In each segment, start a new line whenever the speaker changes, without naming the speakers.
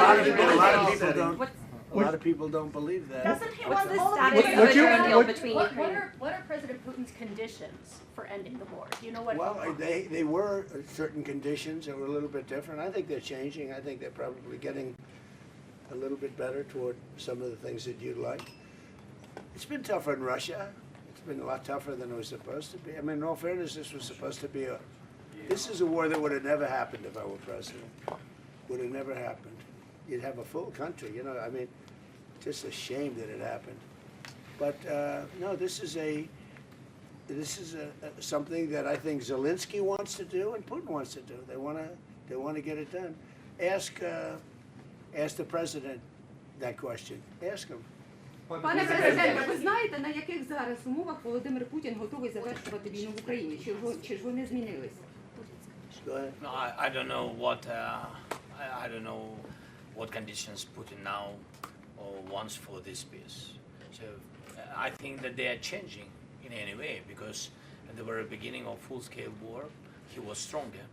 A lot of people don't believe that.
Doesn't he
What's
want
the
all of
status
it?
of the trade deal between
What
Ukraine?
are President Putin's conditions for ending the war? Do you know what?
Well, they were certain conditions that were a little bit different. I think they're changing. I think they're probably getting a little bit better toward some of the things that you'd like. It's been tougher in Russia. It's been a lot tougher than it was supposed to be. I mean, in all fairness, this was supposed to be this is a war that would have never happened if I were president. Would have never happened. You'd have a full country, you know, I mean, just a shame that it happened. But no, this is something that I think Zelenskyy wants to do and Putin wants to do. They want to get it done. Ask the president that question. Ask him.
Пане президенте, ви знаєте, на яких зараз умовах Володимир Путін готовий завершувати війну в Україні? Чи ж вони змінилися?
Go ahead.
No, I don't know what I don't know what conditions Putin now wants for this peace. So I think that they are changing in any way, because at the very beginning of full-scale war, he was stronger,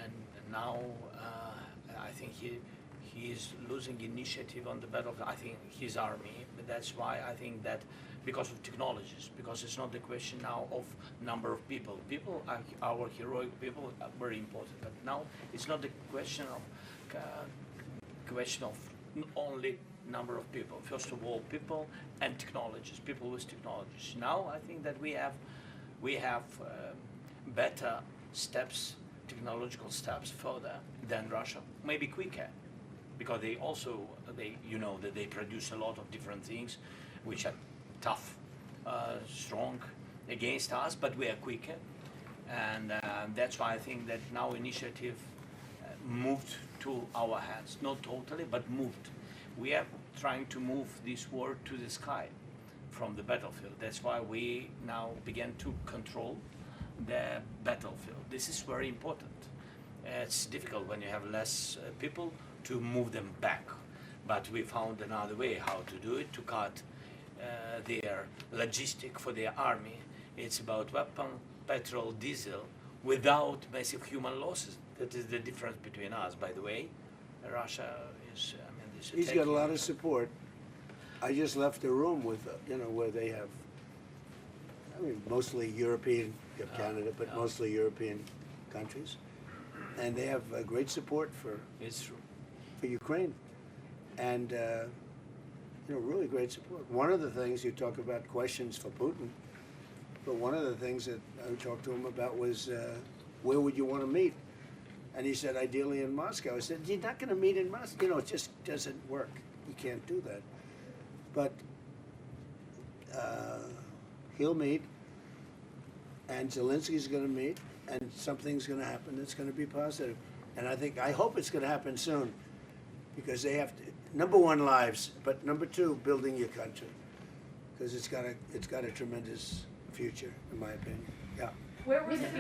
and now I think he is losing initiative on the battlefield. I think his army, but that's why I think that because of technologies, because it's not the question now of number of people. People are our heroic people are very important, but now it's not the question of only number of people. First of all, people and technologies, people with technologies. Now I think that we have better steps, technological steps further than Russia, maybe quicker, because you know that they produce a lot of different things which are tough, strong against us, but we are quicker, and that's why I think that now initiative moved to our hands, not totally, but moved. We are trying to move this war to the sky from the battlefield. That's why we now begin to control the battlefield. This is very important. It's difficult when you have less people to move them back, but we found another way how to do it, to cut their logistic for their army. It's about weapon, petrol, diesel, without massive human losses. That is the difference between us, by the way. Russia is,
He's got a lot of support. I just left a room with, where they have, mostly European, you have Canada, but mostly European countries. And they have great support for Ukraine. And, really great support. One of the things, you talk about questions for Putin, but one of the things that I talked to him about was, where would you want to meet? And he said, ideally in Moscow. I said, you're not going to meet in Moscow. It just doesn't work. You can't do that. But he'll meet, and Zelensky's going to meet, and something's going to happen that's going to be positive. And I hope it's going to happen soon, because they have to, number one, lives, but number two, building your country, because it's got a tremendous future, in my opinion. Yeah.
Where was it?